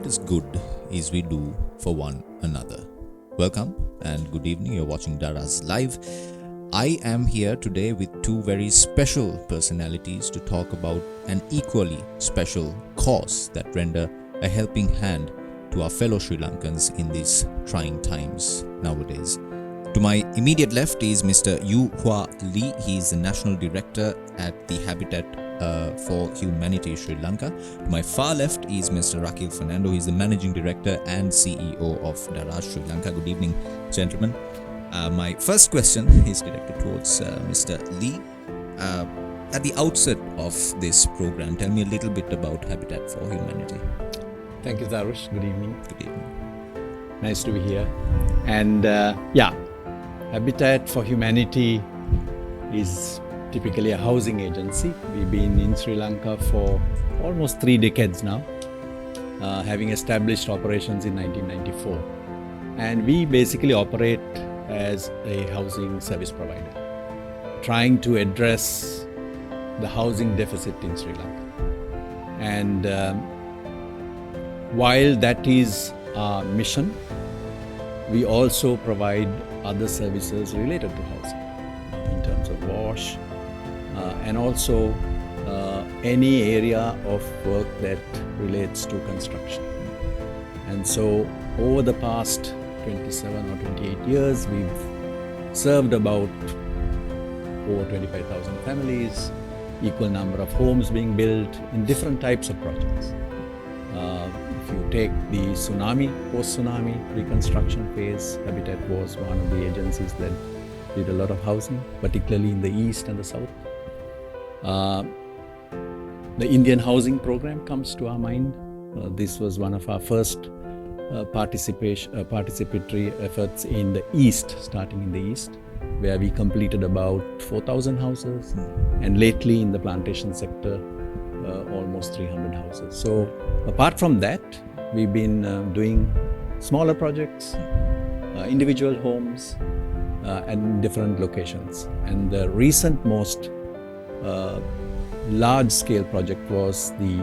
what is good is we do for one another. Welcome and good evening. You're watching Daraz.lk. I am here today with two very special personalities to talk about an equally special cause that render a helping hand to our fellow Sri Lankans in these trying times nowadays. To my immediate left is Mr. Hwa Li. He is the National Director at the Habitat for Humanity Sri Lanka. To my far left is Mr. Rakil Fernando. He is the Managing Director and CEO of Daraz Sri Lanka. Good evening, gentlemen. My first question is directed towards Mr. Li. At the outset of this program, tell me a little bit about Habitat for Humanity. Thank you, Darush. Good evening. Good evening. Nice to be here. And Habitat for Humanity is typically a housing agency. We've been in Sri Lanka for almost 3 decades now, having established operations in 1994. And we basically operate as a housing service provider, trying to address the housing deficit in Sri Lanka. And while that is our mission, we also provide other services related to housing in terms of wash and also any area of work that relates to construction. And so over the past 27 or 28 years, we've served about over 25,000 families, equal number of homes being built in different types of projects. If you take the tsunami, post-tsunami reconstruction phase, Habitat was one of the agencies that did a lot of housing, particularly in the east and the south. The Indian housing program comes to our mind. This was one of our first participatory efforts in the east, starting in the east, where we completed about 4,000 houses, and lately in the plantation sector, almost 300 houses. So apart from that, we've been doing smaller projects, individual homes, and different locations. And the recent most large-scale project was the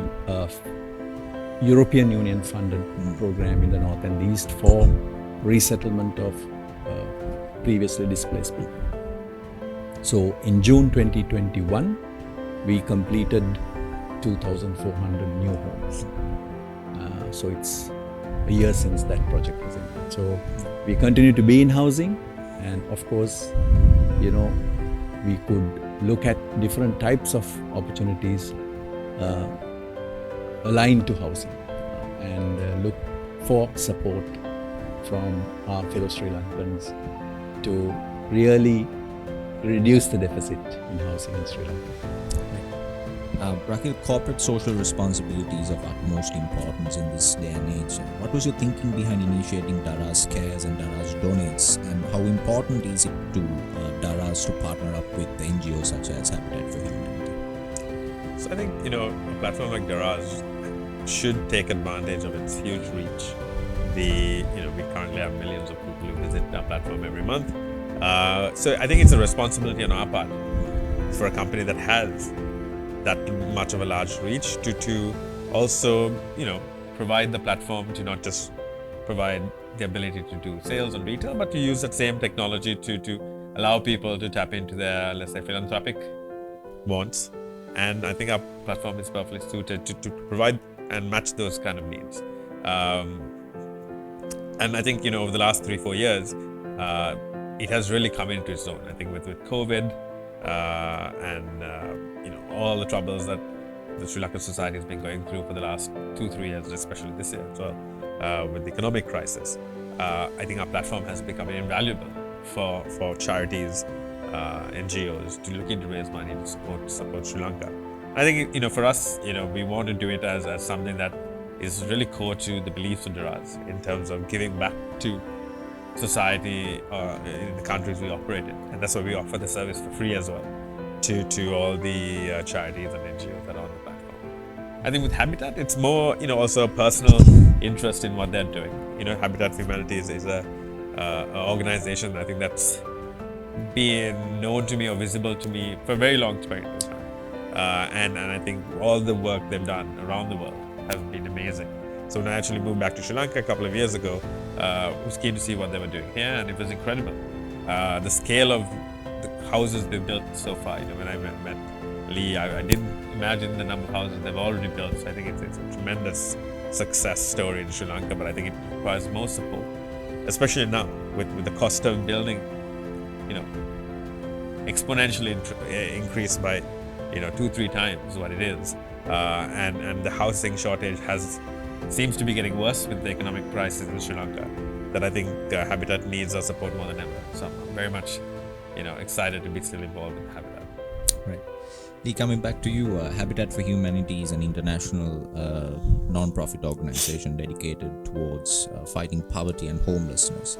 European Union funded program in the north and the east for resettlement of previously displaced people. So in June 2021, we completed 2,400 new homes. So it's a year since that project was in. So we continue to be in housing, and of course, we could look at different types of opportunities aligned to housing and look for support from our fellow Sri Lankans to really reduce the deficit in housing in Sri Lanka. Rakil, corporate social responsibility is of utmost importance in this day and age. What was your thinking behind initiating Daraz Cares and Daraz Donates, and how important is it to Daraz to partner up with NGOs such as Habitat for Humanity? So I think, a platform like Daraz should take advantage of its huge reach. We currently have millions of people who visit our platform every month. So I think it's a responsibility on our part for a company that has that much of a large reach to also, provide the platform to not just provide the ability to do sales and retail, but to use that same technology to allow people to tap into their, let's say, philanthropic wants. And I think our platform is perfectly suited to provide and match those kind of needs. And I think, over the last 3-4 years, it has really come into its own. I think with COVID and all the troubles that the Sri Lankan society has been going through for the last 2-3 years, especially this year as well, with the economic crisis, I think our platform has become invaluable for charities, NGOs to look into raise money to support Sri Lanka. I think for us, we want to do it as something that is really core to the beliefs of Daraz in terms of giving back to society in the countries we operate in, and that's why we offer the service for free as well to all the charities and NGOs that are on the platform. I think with Habitat, it's more also a personal interest in what they're doing. Habitat for Humanity is a organization I think that's been known to me or visible to me for a very long period of time. And I think all the work they've done around the world has been amazing. So when I actually moved back to Sri Lanka a couple of years ago, I was keen to see what they were doing here, and it was incredible. The scale of the houses they've built so far. When I met Lee, I didn't imagine the number of houses they've already built. So I think it's a tremendous success story in Sri Lanka, but I think it requires more support, especially now with the cost of building, exponentially increased by 2-3 times what it is, and the housing shortage seems to be getting worse with the economic crisis in Sri Lanka, that I think Habitat needs our support more than ever. So I'm very much excited to be still involved in Habitat. Right. Lee, coming back to you, Habitat for Humanity is an international non-profit organization dedicated towards fighting poverty and homelessness.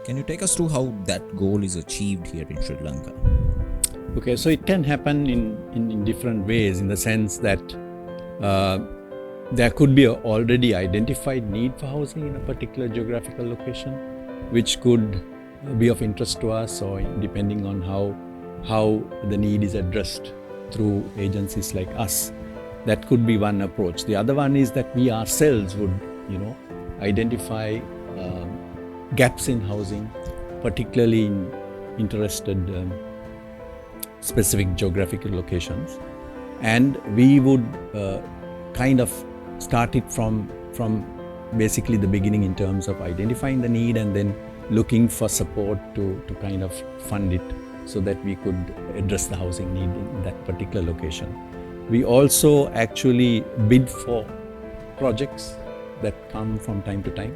Can you take us through how that goal is achieved here in Sri Lanka? Okay, so it can happen in different ways, in the sense that there could be an already identified need for housing in a particular geographical location, which could be of interest to us, or depending on how the need is addressed through agencies like us. That could be one approach. The other one is that we ourselves would, identify gaps in housing, particularly in interested specific geographical locations, and we would kind of start it from basically the beginning in terms of identifying the need and then looking for support to kind of fund it so that we could address the housing need in that particular location. We also actually bid for projects that come from time to time,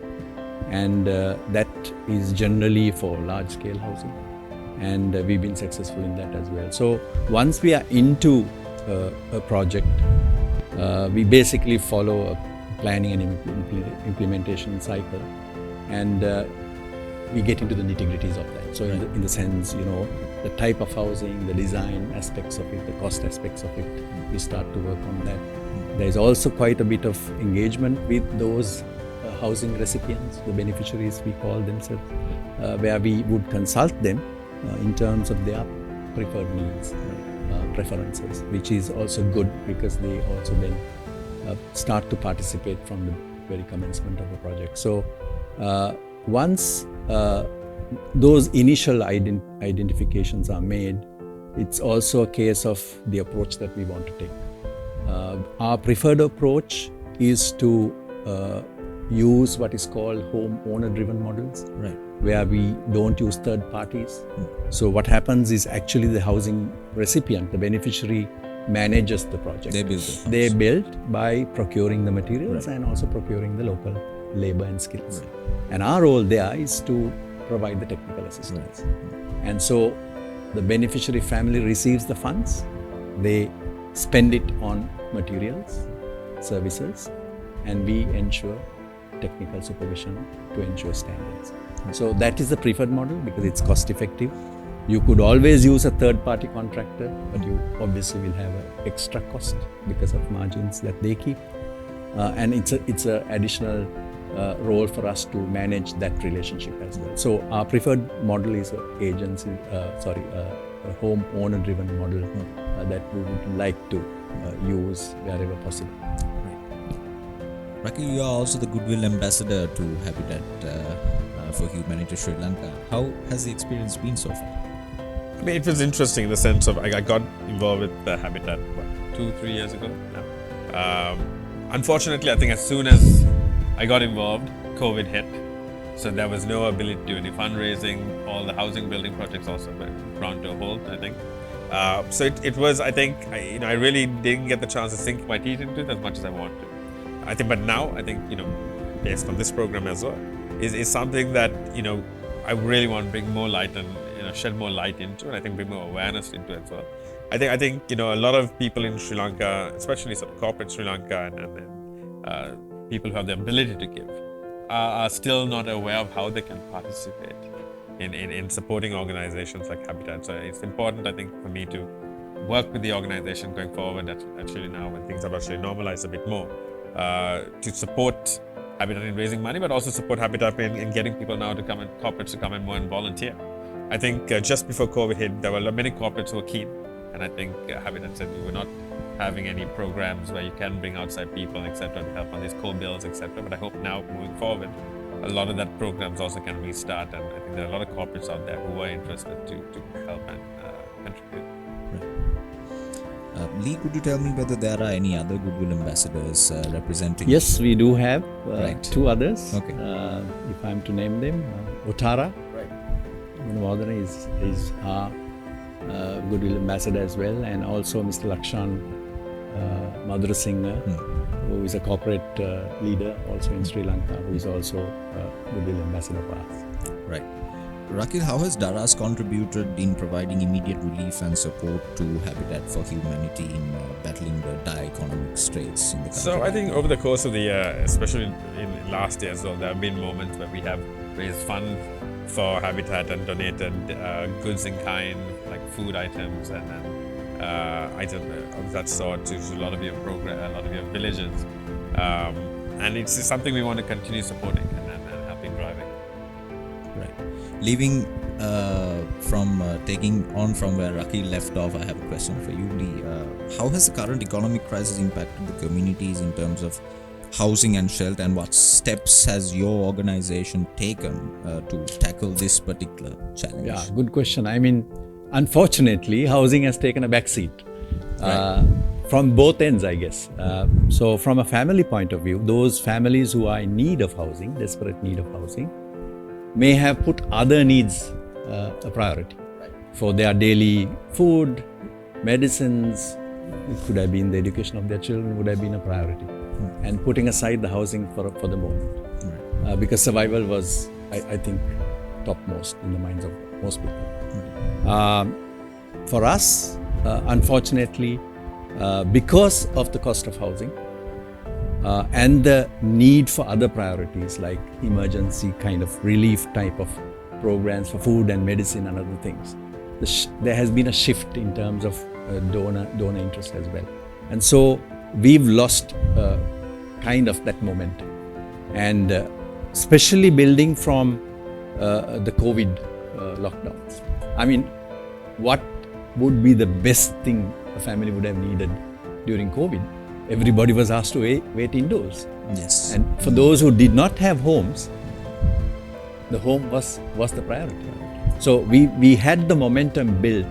and that is generally for large scale housing, and we've been successful in that as well. So once we are into a project, we basically follow a planning and implementation cycle, and we get into the nitty-gritties of that. So in the sense, the type of housing, the design aspects of it, the cost aspects of it, we start to work on that. There's also quite a bit of engagement with those housing recipients, the beneficiaries we call themselves, where we would consult them in terms of their preferred needs, preferences, which is also good because they also then start to participate from the very commencement of the project. So once those initial identifications are made, it's also a case of the approach that we want to take. Our preferred approach is to use what is called home owner driven models, Right. where we don't use third parties. So what happens is actually the housing recipient, the beneficiary, manages the project. They build it. They build by procuring the materials, Right. and also procuring the local labor and skills. Right. And our role there is to provide the technical assistance. And so the beneficiary family receives the funds, they spend it on materials, services, and we ensure technical supervision to ensure standards. So that is the preferred model because it's cost effective. You could always use a third party contractor, but you obviously will have an extra cost because of margins that they keep. And it's a additional role for us to manage that relationship as well. So our preferred model is a home owner driven model that we would like to use wherever possible. Raki, you are also the Goodwill Ambassador to Habitat for Humanity Sri Lanka. How has the experience been so far? I mean, it was interesting in the sense of I got involved with the Habitat 2-3 years ago now. Unfortunately, I think as soon as I got involved, COVID hit. So there was no ability to do any fundraising. All the housing building projects also went ground to a halt, I think. So it was, I think, I really didn't get the chance to sink my teeth into it as much as I wanted to. I think, but now, I think, based on this program as well, is something that, I really want to bring more light and, shed more light into, and I think bring more awareness into it as well. I think, a lot of people in Sri Lanka, especially sort of corporate Sri Lanka and people who have the ability to give, are still not aware of how they can participate in supporting organizations like Habitat. So it's important, I think, for me to work with the organization going forward, actually now when things have actually normalized a bit more, to support Habitat in raising money, but also support Habitat in getting people now to come and corporates to come and more and volunteer. I think just before COVID hit, there were many corporates who were keen And I think Habitat said we were not having any programs where you can bring outside people, etc., to help on these co-builds, etc. But I hope now, moving forward, a lot of that programs also can restart. And I think there are a lot of corporates out there who are interested to help and contribute. Lee, could you tell me whether there are any other Goodwill ambassadors representing? Yes, we do have Right. 2 others. Okay. If I'm to name them, Uttara Right. is our Goodwill ambassador as well, and also Mr. Lakshan Madhurasinghe, who is a corporate leader also in Sri Lanka, who is also a Goodwill ambassador for us. Right. Rakil, how has Daraz contributed in providing immediate relief and support to Habitat for Humanity in battling the dire economic straits in the country? So I think over the course of the year, especially in last year as well, there have been moments where we have raised funds for Habitat and donated goods in kind, like food items and items of that sort to a lot of your villages. And it's something we want to continue supporting and helping driving. Right. Leaving taking on from where Rakil left off, I have a question for you, Lee. How has the current economic crisis impacted the communities in terms of housing and shelter, and what steps has your organization taken to tackle this particular challenge? Yeah, good question. I mean, unfortunately, housing has taken a backseat from both ends, I guess. So from a family point of view, those families who are in need of housing, desperate need of housing, may have put other needs a priority for their daily food, medicines. It could have been the education of their children would have been a priority, and putting aside the housing for the moment, because survival was, I think, topmost in the minds of most people. For us, unfortunately, because of the cost of housing and the need for other priorities like emergency kind of relief type of programs for food and medicine and other things, there has been a shift in terms of donor interest as well. And so we've lost kind of that momentum. And especially building from the COVID lockdowns. I mean, what would be the best thing a family would have needed during COVID? Everybody was asked to wait indoors. Yes. And for those who did not have homes, the home was the priority. So we had the momentum built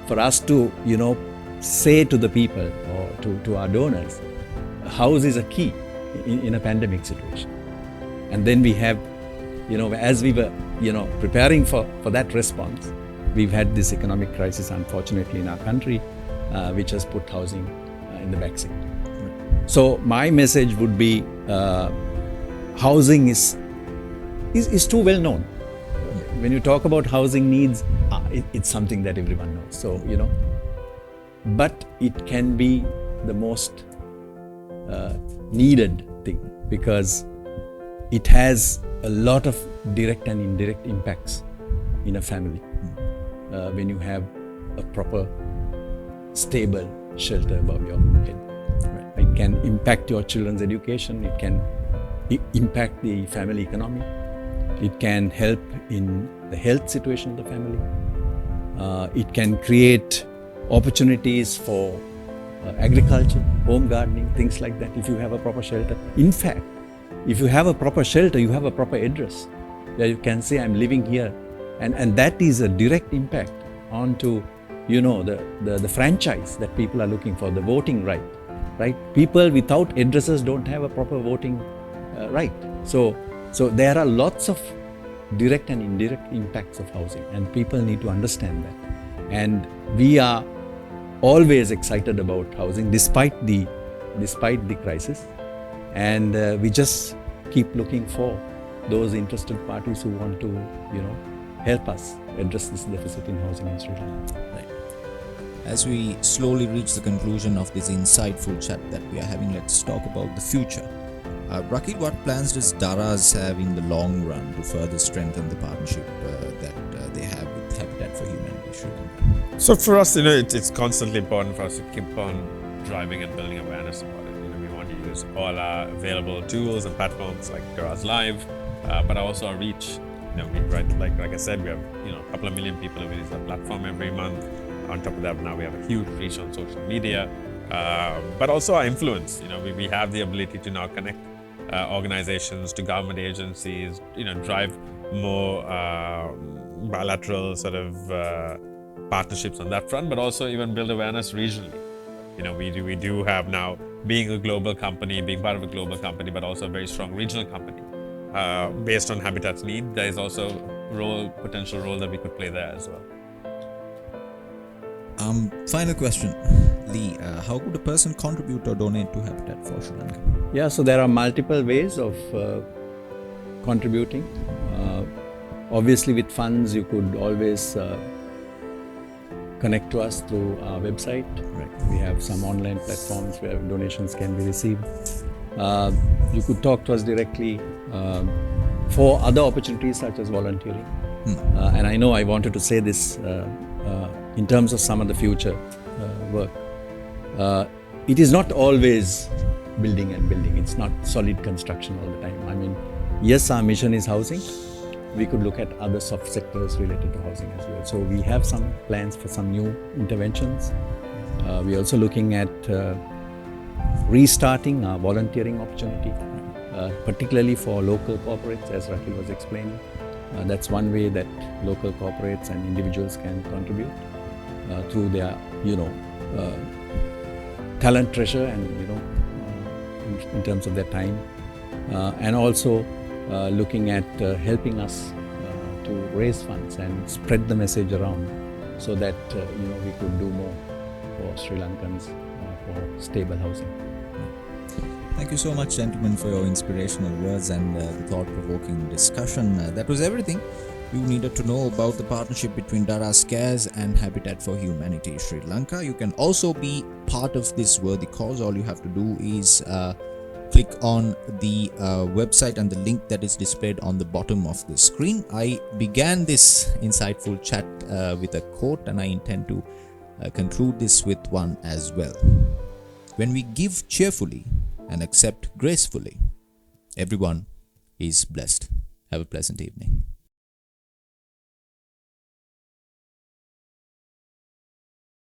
for us to, say to the people or to our donors, house is a key in a pandemic situation. And then we have, as we were, preparing for that response, we've had this economic crisis, unfortunately, in our country, which has put housing in the backseat. So my message would be, housing is too well known. When you talk about housing needs, it's something that everyone knows. So, but it can be the most needed thing, because it has a lot of direct and indirect impacts in a family. When you have a proper, stable shelter above your head. It can impact your children's education. It can impact the family economy. It can help in the health situation of the family. It can create opportunities for agriculture, home gardening, things like that, if you have a proper shelter. In fact, if you have a proper shelter, you have a proper address where you can say, I'm living here. And that is a direct impact onto, the franchise that people are looking for, the voting right. People without addresses don't have a proper voting right. So there are lots of direct and indirect impacts of housing, and people need to understand that. And we are always excited about housing despite the crisis, and we just keep looking for those interested parties who want to, help us address this deficit in housing in Sri Lanka. Right. As we slowly reach the conclusion of this insightful chat that we are having, let's talk about the future. Rakil, what plans does Daraz have in the long run to further strengthen the partnership that they have with Habitat for Humanity Sri Lanka? So for us, it's constantly important for us to keep on driving and building awareness about it. We want to use all our available tools and platforms like Daraz Live, but also our reach. Like I said, we have a couple of million people who use our platform every month. On top of that, now we have a huge reach on social media, but also our influence. We have the ability to now connect organizations to government agencies, drive more bilateral sort of partnerships on that front, but also even build awareness regionally. We do have now, being a global company, being part of a global company, but also a very strong regional company. Based on Habitat's need, there is also potential role that we could play there as well. Final question, Lee. How could a person contribute or donate to Habitat for Sri Lanka? Yeah, so there are multiple ways of contributing. Obviously, with funds, you could always connect to us through our website. Right. We have some online platforms where donations can be received. You could talk to us directly for other opportunities such as volunteering. And I know I wanted to say this in terms of some of the future work. It is not always building. It's not solid construction all the time. I mean, yes, our mission is housing. We could look at other soft sectors related to housing as well. So we have some plans for some new interventions. We're also looking at restarting our volunteering opportunity, particularly for local corporates, as Rakil was explaining. That's one way that local corporates and individuals can contribute through their, talent treasure and, in terms of their time. And also looking at helping us to raise funds and spread the message around so that, we could do more for Sri Lankans for stable housing. Thank you so much, gentlemen, for your inspirational words and the thought-provoking discussion. That was everything you needed to know about the partnership between Daraz Cares and Habitat for Humanity Sri Lanka. You can also be part of this worthy cause. All you have to do is click on the website and the link that is displayed on the bottom of the screen. I began this insightful chat with a quote, and I intend to conclude this with one as well. When we give cheerfully and accept gracefully, everyone is blessed. Have a pleasant evening.